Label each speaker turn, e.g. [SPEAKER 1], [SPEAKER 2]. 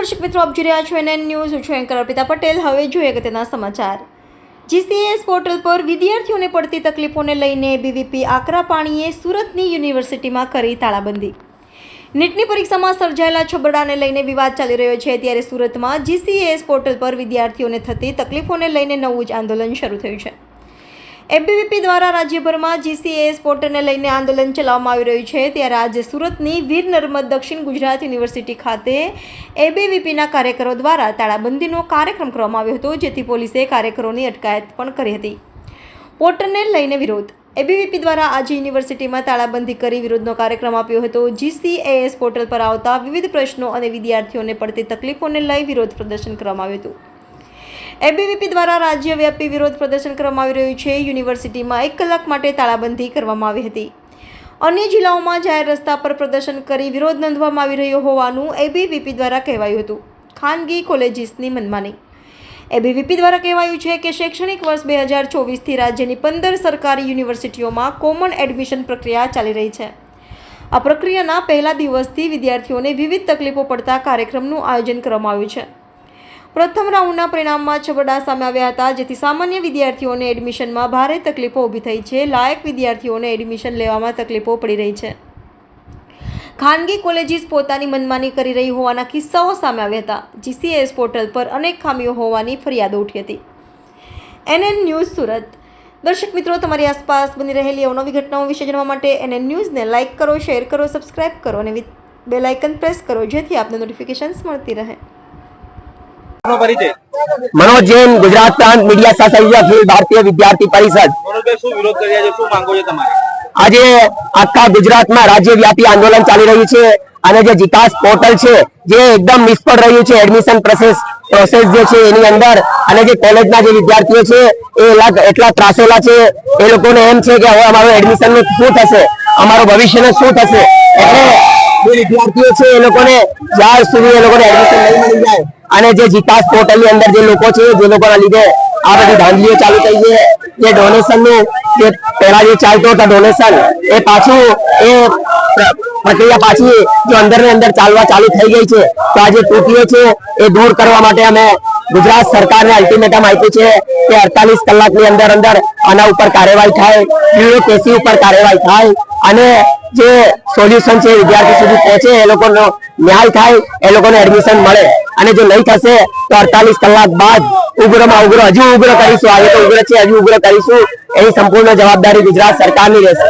[SPEAKER 1] દર્શક મિત્રો, આપ જોઈ રહ્યા છો NN ન્યૂઝ. હું છું એન્કર અર્પિતા પટેલ. હવે જોઈએ અગત્યના સમાચાર. GCAS પોર્ટલ પર વિદ્યાર્થીઓને પડતી તકલીફોને લઈને એબીવીપી આકરા પાણીએ સુરતની યુનિવર્સિટીમાં કરી તાળાબંધી. નીટની પરીક્ષામાં સર્જાયેલા છબરડાને લઈને વિવાદ ચાલી રહ્યો છે, ત્યારે સુરતમાં GCAS પોર્ટલ પર વિદ્યાર્થીઓને થતી તકલીફોને લઈને નવું જ આંદોલન શરૂ થયું છે. એબીવીપી દ્વારા રાજ્યભરમાં GCAS પોર્ટલને લઈને આંદોલન ચલાવવામાં આવી રહ્યું છે, ત્યારે આજે સુરતની વીર નર્મદ દક્ષિણ ગુજરાત યુનિવર્સિટી ખાતે એબીવીપીના કાર્યકરો દ્વારા તાળાબંધીનો કાર્યક્રમ કરવામાં આવ્યો હતો, જેથી પોલીસે કાર્યકરોની અટકાયત પણ કરી હતી. પોર્ટલને લઈને વિરોધ. એબીવીપી દ્વારા આજે યુનિવર્સિટીમાં તાળાબંધી કરી વિરોધનો કાર્યક્રમ આપ્યો હતો. GCAS પોર્ટલ પર આવતા વિવિધ પ્રશ્નો અને વિદ્યાર્થીઓને પડતી તકલીફોને લઈ વિરોધ પ્રદર્શન કરવામાં આવ્યું હતું. એબીવીપી દ્વારા રાજ્યવ્યાપી વિરોધ પ્રદર્શન કરવામાં આવી રહ્યું છે. યુનિવર્સિટીમાં 1 કલાક માટે તાળાબંધી કરવામાં આવી હતી. અન્ય જિલ્લાઓમાં જાહેર રસ્તા પર પ્રદર્શન કરી વિરોધ નોંધવામાં આવી રહ્યો હોવાનું એબીવીપી દ્વારા કહેવાયું હતું. ખાનગી કોલેજીસની મનમાની. એબીવીપી દ્વારા કહેવાયું છે કે શૈક્ષણિક વર્ષ 2024થી રાજ્યની 15 સરકારી યુનિવર્સિટીઓમાં કોમન એડમિશન પ્રક્રિયા ચાલી રહી છે. આ પ્રક્રિયાના પહેલા દિવસથી વિદ્યાર્થીઓને વિવિધ તકલીફો પડતા કાર્યક્રમનું આયોજન કરવામાં આવ્યું છે. પ્રથમ રાઉન્ડના પરિણામમાં છબરડા સામે આવ્યા હતા, જેથી સામાન્ય વિદ્યાર્થીઓને એડમિશનમાં ભારે તકલીફો ઊભી થઈ છે. લાયક વિદ્યાર્થીઓને એડમિશન લેવામાં તકલીફો પડી રહી છે. ખાનગી કોલેજીસ પોતાની મનમાની કરી રહી હોવાના કિસ્સાઓ સામે આવ્યા હતા. GCAS પોર્ટલ પર અનેક ખામીઓ હોવાની ફરિયાદો ઉઠી હતી. NN news Surat. દર્શક મિત્રો, તમારી આસપાસ બની રહેલી અવનવી ઘટનાઓ વિશે જાણવા માટે NN ન્યૂઝને લાઇક કરો, શેર કરો, સબસ્ક્રાઇબ કરો અને બેલ આઇકન પ્રેસ કરો, જેથી આપને નોટિફિકેશન્સ મળતી રહે.
[SPEAKER 2] मनोज जैन, गुजरात प्रांत मीडिया सहसंयोजक अखिल भारतीय विद्यार्थी परिषद. आज आखा गुजरात में राज्यव्यापी आंदोलन चाली रही है અને જે જીકાસ પોર્ટલ છે જે એકદમ નિષ્ફળ રહ્યું છે એડમિશન પ્રોસેસ જે છે એની અંદર, અને જે કોલેજના જે વિદ્યાર્થીઓ છે એ એટલા ત્રાસેલા છે. એ લોકોને એમ છે કે હવે અમારું એડમિશન નું શું થશે, અમારું ભવિષ્યનું શું થશે. એટલે જે વિદ્યાર્થીઓ છે એ લોકોને જ્યાર સુધી એ લોકોને એડમિશન નહીં મળી જાય અને જે જીકાસ પોર્ટલ ની અંદર જે લોકો છે જે લોકોના લીધે આ બધી ધાંધલીઓ ચાલુ થઈ છે, જે ડોનેશન નું જે પહેલા જે ચાલતો હતો ડોનેશન એ પાછું એ પ્રક્રિયા પાછી જો અંદર ને અંદર ચાલવા ચાલુ થઈ ગઈ છે, તો આ જે તૂટીઓ છે એ દૂર કરવા માટે અમે ગુજરાત સરકારને અલ્ટિમેટમ આપ્યું છે કે 48 કલાકની અંદર અંદર આના ઉપર કાર્યવાહી થાય, બ્યુરોક્રેસી ઉપર કાર્યવાહી થાય અને જે સોલ્યુશન છે વિદ્યાર્થી સુધી પહોંચે, એ લોકોનો ન્યાય થાય, એ લોકોને એડમિશન મળે. અને જો નહીં થશે તો 48 કલાક બાદ ઉગ્રમાં ઉગ્ર હજુ ઉગ્ર કરીશું. આજે તો ઉગ્ર છે, હજુ ઉગ્ર કરીશું. એની સંપૂર્ણ જવાબદારી ગુજરાત સરકારની રહેશે.